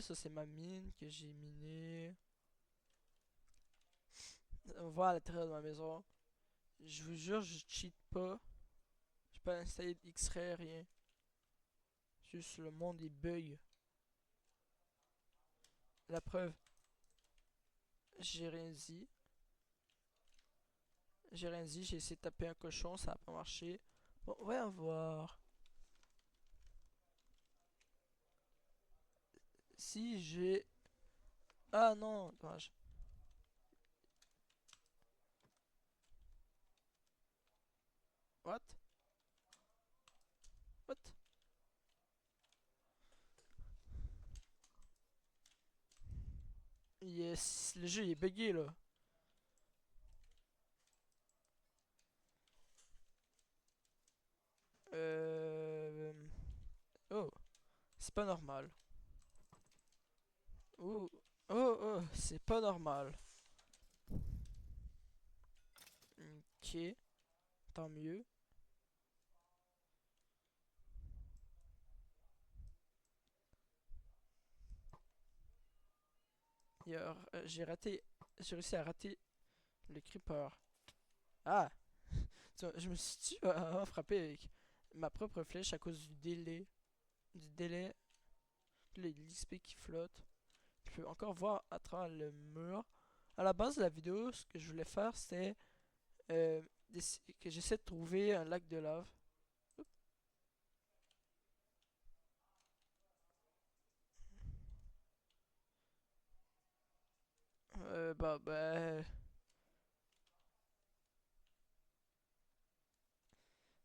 ça c'est ma mine que j'ai minée. On va voir à l'intérieur de ma maison. Je vous jure, je cheat pas. J'ai pas installé d'X-ray, rien. Juste le monde il bug. La preuve, j'ai rien dit. J'ai rien dit, j'ai essayé de taper un cochon, ça a pas marché. Bon, voyons voir. Si j'ai... Ah non, dommage. What? What? Yes, le jeu il est bugué là. Euh... Oh, c'est pas normal. Oh, oh, c'est pas normal. Ok, tant mieux. J'ai raté, j'ai réussi à rater le creeper. Ah, je me suis frappé avec ma propre flèche à cause du délai. Du délai, l'XP qui flotte. Je peux encore voir à travers le mur. À la base de la vidéo, ce que je voulais faire, c'était que j'essaie de trouver un lac de lave. Bah,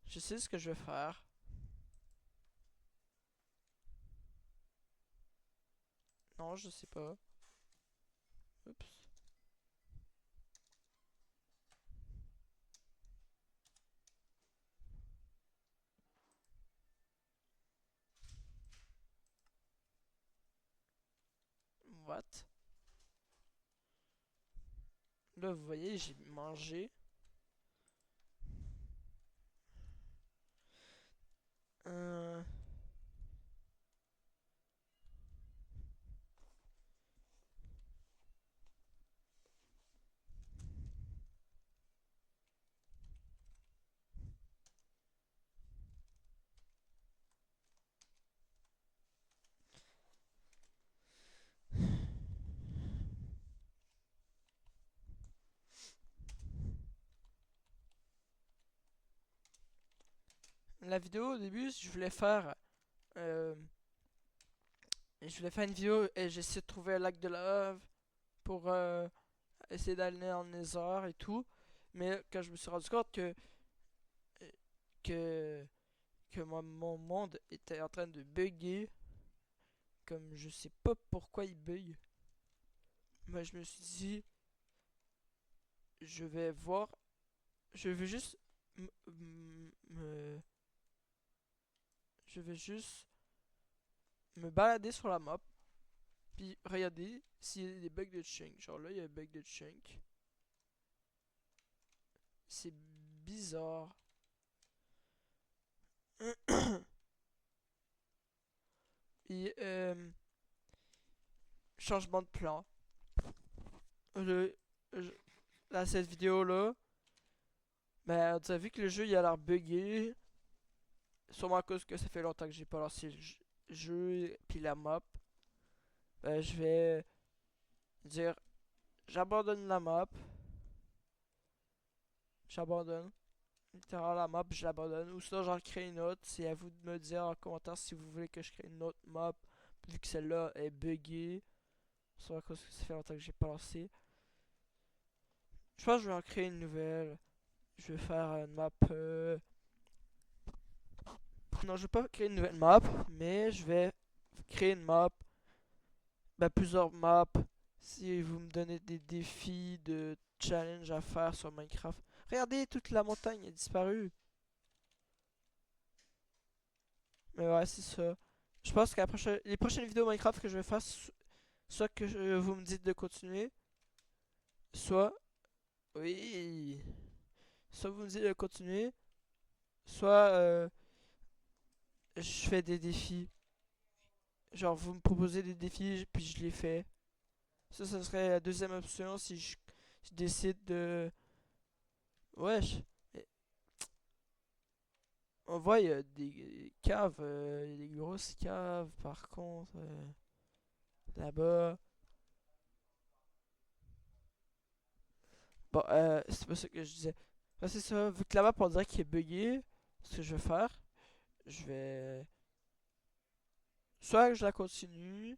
je sais ce que je vais faire. Non, je sais pas. Oups. What? Là, vous voyez, j'ai mangé. Euh... La vidéo au début, euh, je voulais faire une vidéo et j'essaie de trouver un lac de lave pour essayer d'aller en Nether et tout. Mais quand je me suis rendu compte que, mon monde était en train de bugger, comme je sais pas pourquoi il bug, mais je me suis dit, je vais voir, je vais juste me, je vais juste me balader sur la map, puis regarder s'il y a des bugs de chunk. Genre là, il y a un bug de chunk. C'est bizarre. Et changement de plan. Le, je- Là, cette vidéo là, ben, tu as vu que le jeu il a l'air buggé. Sûrement à cause que ça fait longtemps que j'ai pas lancé le jeu puis la map. Ben, je vais dire j'abandonne la map. J'abandonne. Littéralement la map, je l'abandonne. Ou sinon j'en crée une autre. C'est à vous de me dire en commentaire si vous voulez que je crée une autre map. Vu que celle-là est buggée. Soit à cause que ça fait longtemps que j'ai pas lancé. Je pense que je vais en créer une nouvelle. Je vais faire une map. Non, je vais pas créer une nouvelle map, mais je vais créer une map. Ben, plusieurs maps. Si vous me donnez des défis de challenge à faire sur Minecraft. Regardez, toute la montagne a disparu. Mais ouais, c'est ça. Je pense que les prochaines vidéos Minecraft que je vais faire, soit que vous me dites de continuer, soit. Oui. Soit vous me dites de continuer, soit je fais des défis. Genre, vous me proposez des défis, puis je les fais. Ça serait la deuxième option si je décide de... Wesh. Eh, on voit, il y a des caves, il y a des grosses caves, par contre. Là-bas. Bon, c'est pas ça que je disais. Ah, c'est ça, vu que la map on dirait qu'il est bugué, ce que je vais faire, je vais... Soit que je la continue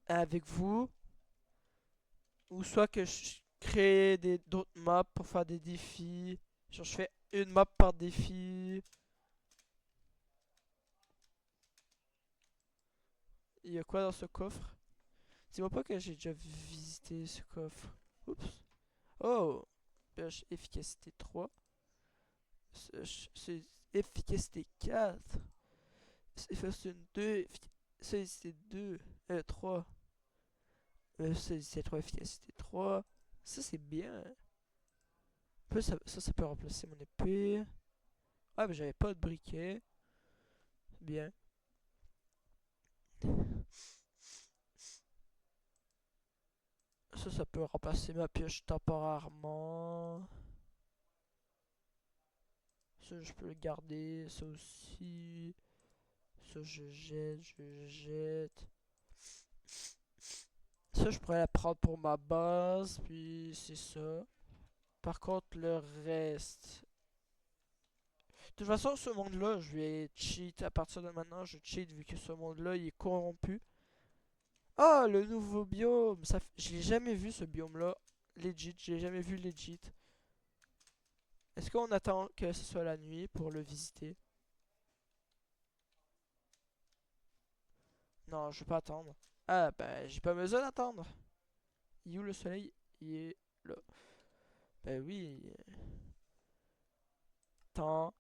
avec vous, ou soit que je crée d'autres maps pour faire des défis. Genre je fais une map par défi. Il y a quoi dans ce coffre? Dis-moi pas que j'ai déjà visité ce coffre. Oups. Oh! Pêche efficacité 3. C'est efficacité 4. C'est une 2. C'est 2. 3. C'est 3 efficacité 3. Ça c'est bien. Ça peut remplacer mon épée. Ah mais j'avais pas de briquet. Bien. Ça peut remplacer ma pioche temporairement. Ça, je peux le garder. Ça aussi. Ça, je jette. Ça, je pourrais la prendre pour ma base. Puis, c'est ça. Par contre, le reste. De toute façon, ce monde-là, je vais cheat. À partir de maintenant, je cheat vu que ce monde-là, il est corrompu. Ah, le nouveau biome. Je l'ai jamais vu, ce biome-là. Legit, je l'ai jamais vu legit. Est-ce qu'on attend que ce soit la nuit pour le visiter? Non, je vais pas attendre. Ah, ben, j'ai pas besoin d'attendre. Il est où le soleil? Il est là. Ben oui. Temps.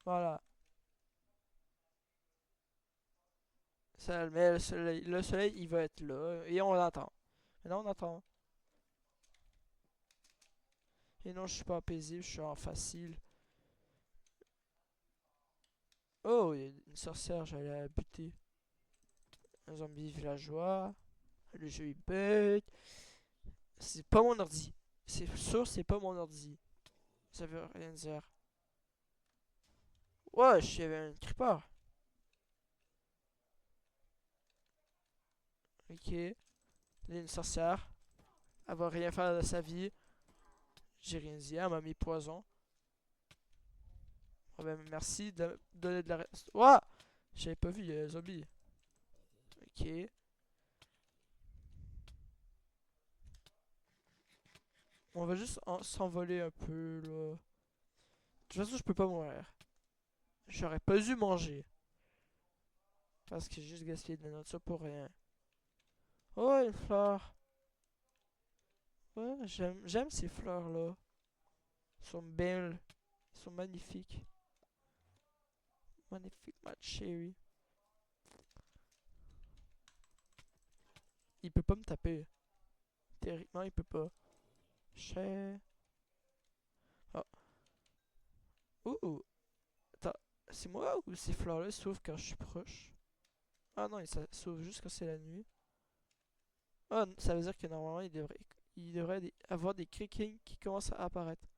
Voilà. Ça, mais le soleil, il va être là. Et on l'attend. Maintenant, on attend. Et non, je suis pas paisible, je suis en facile. Oh, il y a une sorcière, j'allais la buter. Un zombie villageois. Le jeu il bug. C'est pas mon ordi. C'est sûr, c'est pas mon ordi. Ça veut rien dire. Wesh, il y avait un creeper. Ok. Là, il y a une sorcière. Elle va rien faire de sa vie. J'ai rien dit, elle m'a mis poison. Oh ben, merci de me donner de la reste. Ouah! J'avais pas vu, il y a un zombie. Ok. On va juste s'envoler un peu là. De toute façon, je peux pas mourir. J'aurais pas dû manger. Parce que j'ai juste gaspillé de la nourriture pour rien. Oh, une fleur. Ouais, j'aime ces fleurs là. Elles sont belles. Elles sont magnifiques. Magnifique, ma chérie. Il peut pas me taper. Théoriquement, il peut pas. Cher. Ah. Ouh. Attends. C'est moi ou ces fleurs-là s'ouvrent quand je suis proche? Ah non, ça s'ouvre juste quand c'est la nuit. Ah, ça veut dire que normalement, il devrait avoir des crickings qui commencent à apparaître.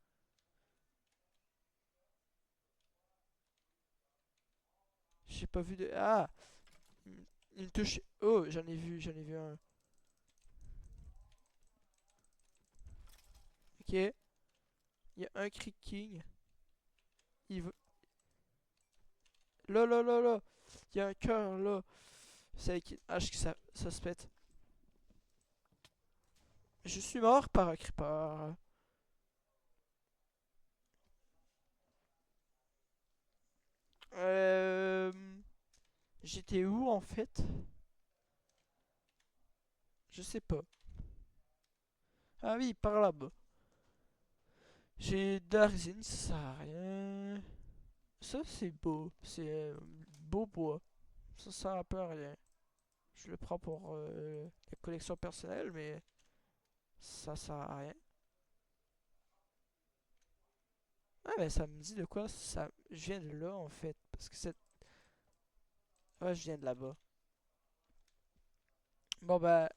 J'ai pas vu de... Ah! Une touche... Oh, j'en ai vu un. Ok. Il y a un cricking. Il veut... Là, là, là, là. Il y a un cœur là. C'est avec une hache que ça se pète. Je suis mort par un creeper. Euh... J'étais où en fait? Je sais pas. Ah oui, par là-bas. J'ai de la résine, ça sert à rien. Ça c'est beau. C'est beau bois. Ça sert un peu à rien. Je le prends pour la collection personnelle, mais ça sert à rien. Ah, mais ça me dit de quoi? Ça... Je viens de là, en fait. Parce que c'est... Ouais, je viens de là-bas. Bon, bah...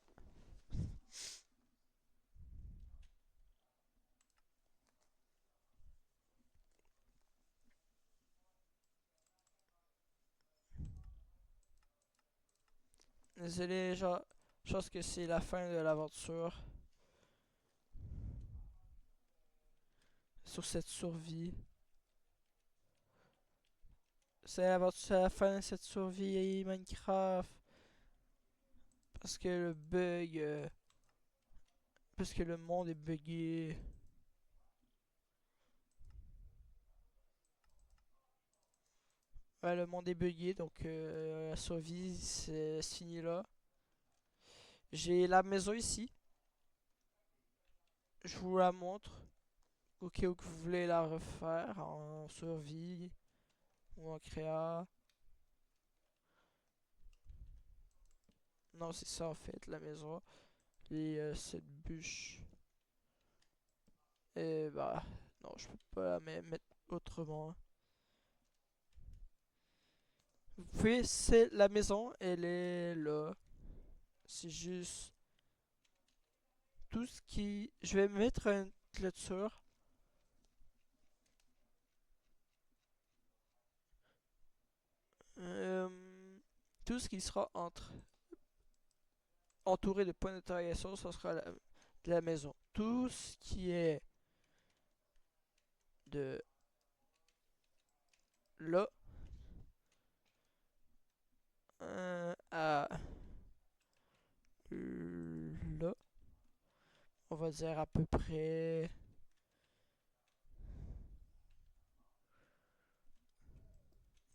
Désolé, genre... Je pense que c'est la fin de l'aventure. Sur cette survie. C'est la fin de cette survie Minecraft. Parce que le bug... parce que le monde est buggé. Ouais, le monde est buggé, donc la survie, c'est fini là. J'ai la maison ici. Je vous la montre. Au cas où que vous voulez la refaire en survie ou en créa. Non, c'est ça en fait, la maison. Et cette bûche. Et bah, non, je peux pas la mettre autrement. Vous pouvez, c'est la maison, elle est là. C'est juste tout ce qui. Je vais mettre une clôture. Euh, tout ce qui sera entouré de points d'interrogation, ça sera de la maison. Tout ce qui est de là à là, on va dire à peu près.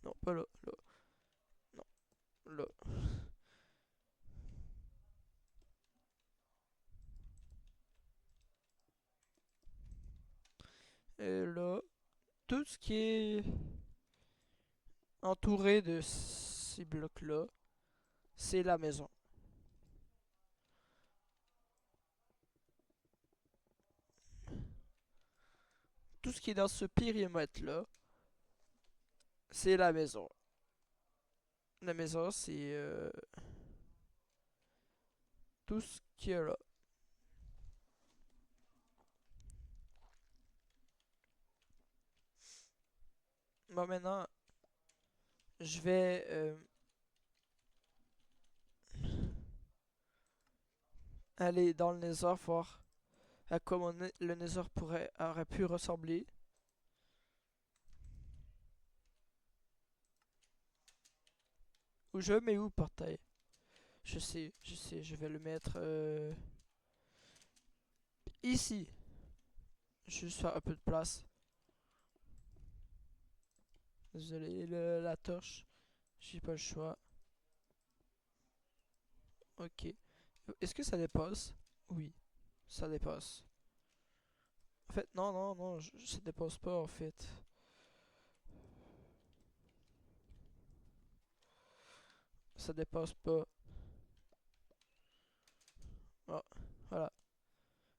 Non, pas là, là, non, là. Et là, tout ce qui est entouré de ces blocs-là, c'est la maison. Tout ce qui est dans ce périmètre-là, c'est la maison. La maison, c'est tout ce qu'il y a là. Bon, maintenant, je vais aller dans le Nether voir à quoi le Nether aurait pu ressembler. Ou je mets où le portail? Je sais, je vais le mettre ici. Juste faire un peu de place. Désolé, la torche. J'ai pas le choix. Ok. Est-ce que ça dépasse? Oui, ça dépasse. En fait, non, non, non, ça dépasse pas en fait. Ça dépasse pas. Ah, voilà.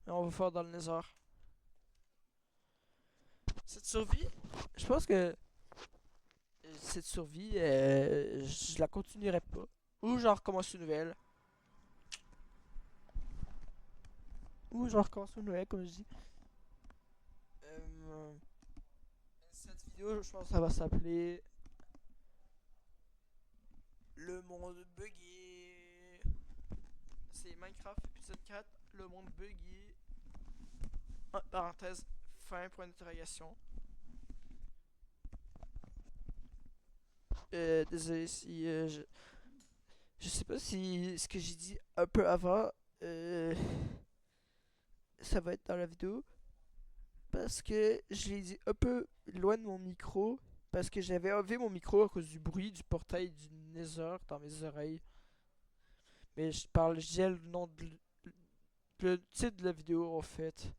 Et on va faire dans le Nether. Cette survie, je pense que cette survie, je la continuerai pas. Ou j'en recommence une nouvelle. Ou j'en recommence une nouvelle, comme je dis. Euh, cette vidéo, je pense que ça va s'appeler Le monde buggé. C'est Minecraft épisode 4, le monde buggé. Parenthèse, fin, point d'interrogation. Désolé si je sais pas si ce que j'ai dit un peu avant, ça va être dans la vidéo. Parce que je l'ai dit un peu loin de mon micro. Parce que j'avais enlevé mon micro à cause du bruit du portail du Nether dans mes oreilles. Mais je disais le nom le titre de la vidéo en fait.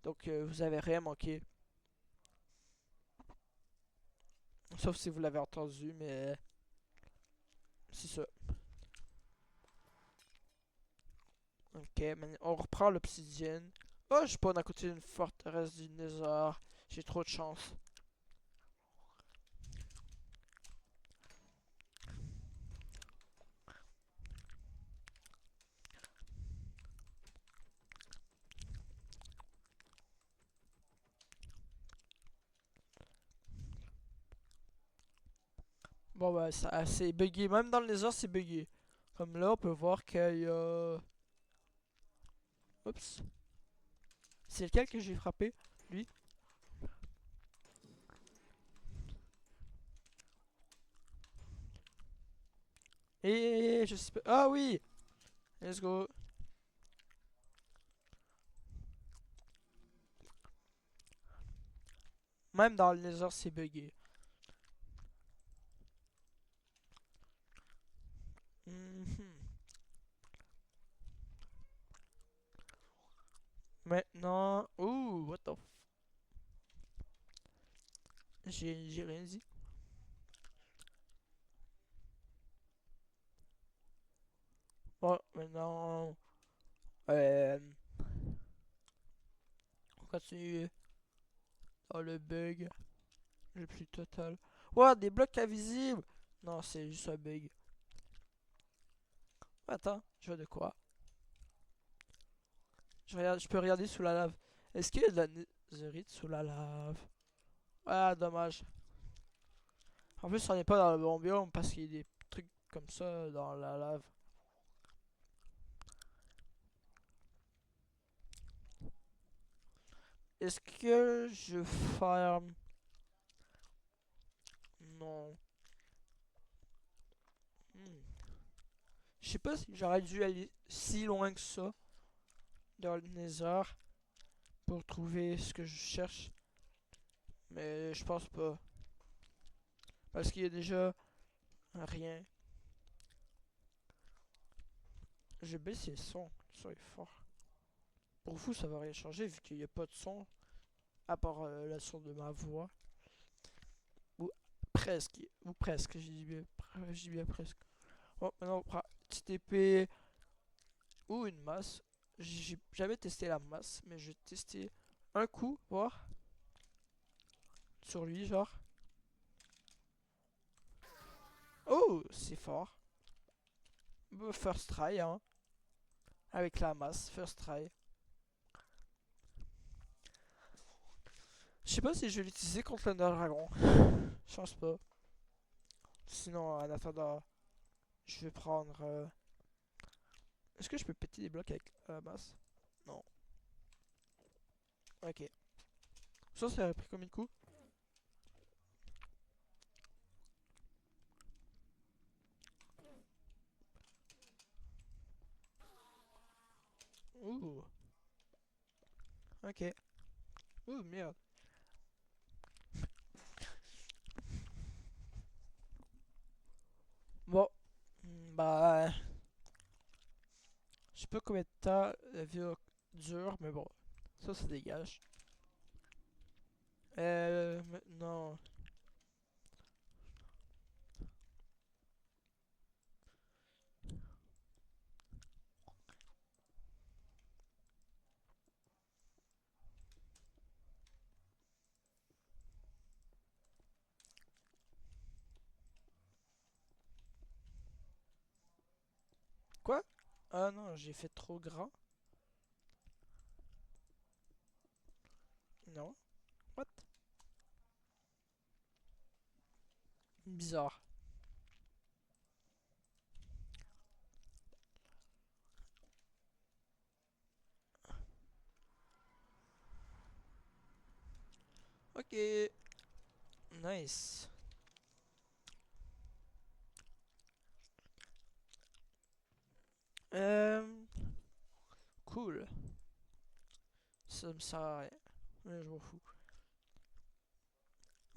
Donc vous avez rien manqué. Sauf si vous l'avez entendu, mais c'est ça. Ok, on reprend l'obsidienne. Oh, je spawn à côté d'une forteresse du Nether. J'ai trop de chance. Bon bah ça c'est buggé. Même dans le Nether c'est buggé. Comme là on peut voir qu'il y a... Oups. C'est lequel que j'ai frappé? Lui? Et je sais pas... Ah oui! Let's go. Même dans le Nether c'est buggé. Mhm. Maintenant... Ouh, what the f... J'ai rien dit. Bon, maintenant... On continue dans le bug le plus total. Wow, des blocs invisibles! Non, c'est juste un bug. Attends, je vois de quoi. Je peux regarder sous la lave. Est-ce qu'il y a de la netherite sous la lave? Ah, dommage. En plus, on n'est pas dans le bon biome parce qu'il y a des trucs comme ça dans la lave. Est-ce que je farm? Non. Hmm. Je sais pas si j'aurais dû aller si loin que ça dans le Nether pour trouver ce que je cherche. Mais je pense pas. Parce qu'il y a déjà rien. J'ai baissé le son. Le son est fort. Pour vous, ça va rien changer vu qu'il n'y a pas de son. À part le son de ma voix. Ou presque. Ou presque, je dis bien presque. Bon, maintenant on prend une petite épée ou une masse. J'ai jamais testé la masse, mais je vais tester un coup, voir. Sur lui, genre. Oh, c'est fort. First try, hein. Avec la masse, first try. Je sais pas si je vais l'utiliser contre le dragon. Je pense pas. Sinon, en attendant, je vais prendre... Est-ce que je peux péter des blocs avec la masse? Non. Ok. Ça aurait pris combien de coups? Ouh. Ok. Ouh, merde. Bon. Bah... Je sais pas combien de temps la vie dure, mais bon. Ça dégage. Maintenant... Quoi? Ah non, j'ai fait trop grand. Non. What? Bizarre. Ok. Nice. Euh... Cool. Ça me sert à rien. Mais je m'en fous.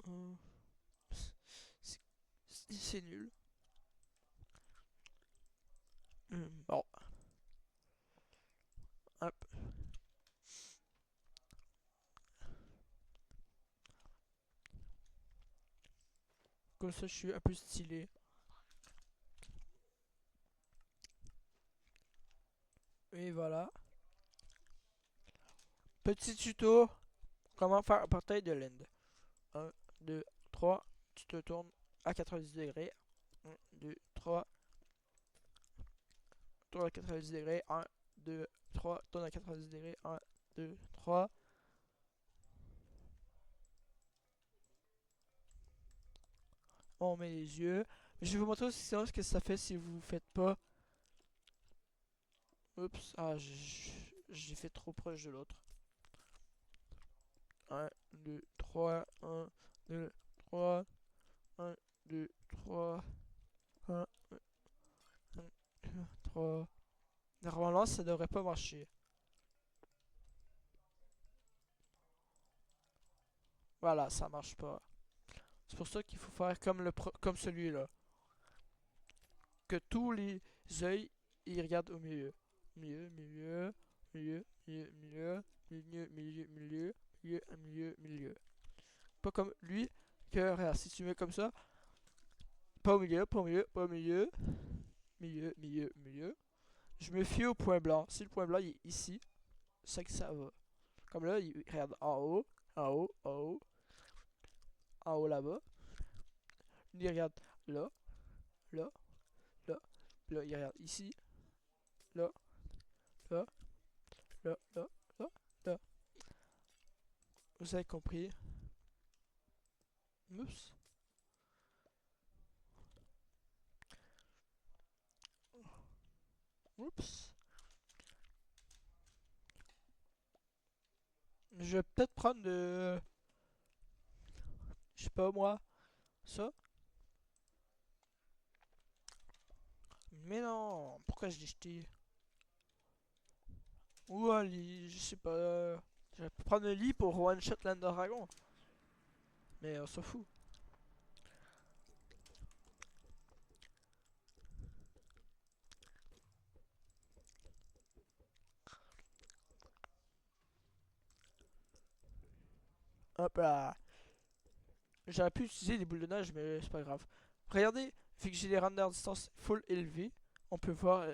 Euh, c'est nul. Bon. Hop. Comme ça, je suis un peu stylé. Et voilà. Petit tuto. Comment faire un portail de l'Inde? 1, 2, 3. Tu te tournes à 90 degrés. 1, 2, 3. Tourne à 90 degrés. 1, 2, 3. Tourne à 90 degrés. 1, 2, 3. On met les yeux. Je vais vous montrer aussi ce que ça fait si vous ne faites pas. Oups. Ah, j'ai fait trop proche de l'autre. 1, 2, 3. 1, 2, 3. 1, 2, 3. 1, 2, 3. Normalement, ça devrait pas marcher. Voilà, ça marche pas. C'est pour ça qu'il faut faire comme comme celui-là. Que tous les yeux ils regardent au milieu. Milieu, milieu, milieu, milieu, milieu, milieu, milieu, milieu, milieu, milieu, milieu. Pas comme lui, que regarde, si tu mets comme ça, pas au milieu, pas au milieu, pas au milieu, milieu, milieu, milieu. Je me fie au point blanc. Si le point blanc il est ici, c'est que ça va. Comme là, il regarde en haut, en haut, en haut, en haut là-bas. Il regarde là, là, là, là, il regarde ici, là, là, là, là, là, là. Vous avez compris? Oups. Oups. Je vais peut-être prendre de... Je sais pas moi. Ça. Mais non. Pourquoi je l'ai jeté? Ou un lit. Je sais pas. Je vais prendre le lit pour one shot l'Endragon. Mais on s'en fout. Hop là. J'aurais pu utiliser des boules de neige, mais c'est pas grave. Regardez, vu que j'ai les rendeurs distance full élevés, on peut voir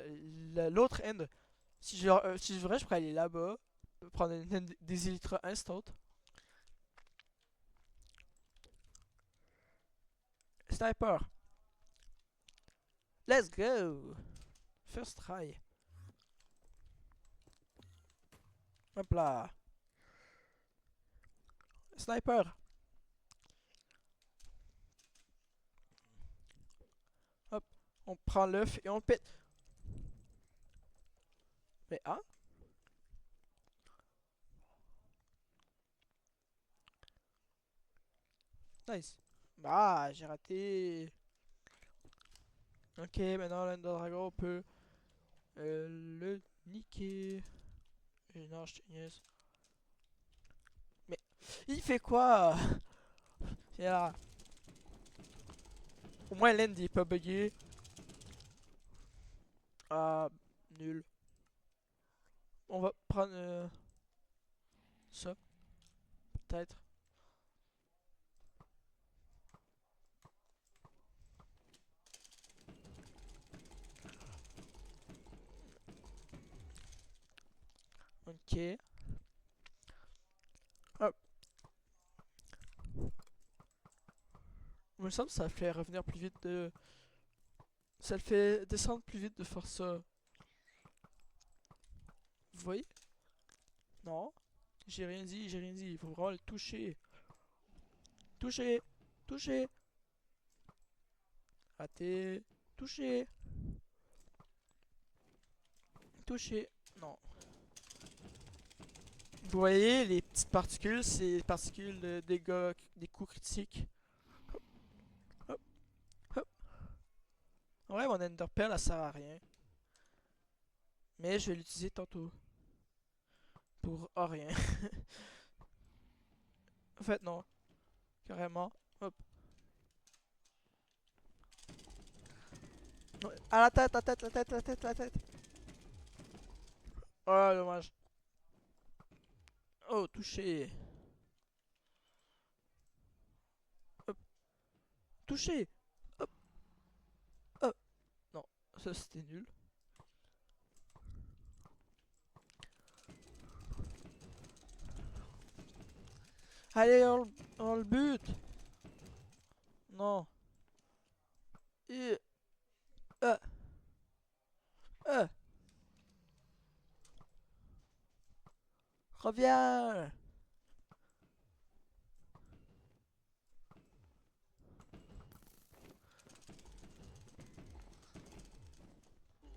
l'autre end. Si je voudrais, je pourrais aller là-bas, prendre une end des élytras instant. Sniper, let's go! First try. Hop là. Sniper. Hop, on prend l'œuf et on le pète. Mais ah, nice. Ah, j'ai raté. Ok, maintenant l'Ender Dragon, on peut le niquer. Et non, je te niaise. Mais il fait quoi? Viens là. Au moins l'end il est pas bugué. Ah, nul. On va prendre ça, peut-être. Ok. Hop. Il me semble que ça fait revenir plus vite de... Ça le fait descendre plus vite de faire ça. Vous voyez? Non. J'ai rien dit, j'ai rien dit. Il faut vraiment le toucher. Toucher. Toucher. Raté. Toucher. Toucher. Non. Vous voyez, les petites particules, c'est les particules de dégâts, des coups critiques. Hop, hop. Ouais, mon Enderpearl, elle sert à rien. Mais je vais l'utiliser tantôt. Pour rien. En fait, non. Carrément. Hop. Ouais. À la tête, la tête, la tête, la tête, la tête. Oh, dommage. Oh, touché. Hop. Touché. Hop, hop. Non, ça c'était nul. Allez, on le bute. Non. Et... euh, euh. Reviens.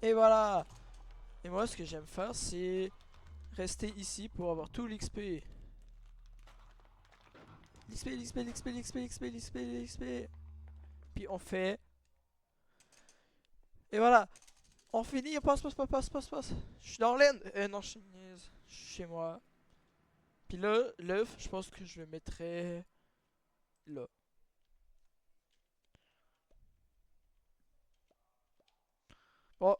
Et voilà. Et moi, ce que j'aime faire, c'est rester ici pour avoir tout l'XP. L'XP. Puis on fait. Et voilà. On finit. Passe. Je suis dans l'aine. Non, je niaise. Je suis chez moi. Puis là, l'œuf, je pense que je le mettrai là. Bon.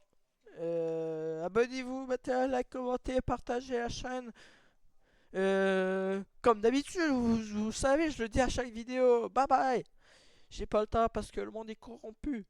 Abonnez-vous, mettez un like, commentez, partagez la chaîne. Comme d'habitude, vous savez, je le dis à chaque vidéo. Bye bye. J'ai pas le temps parce que le monde est corrompu.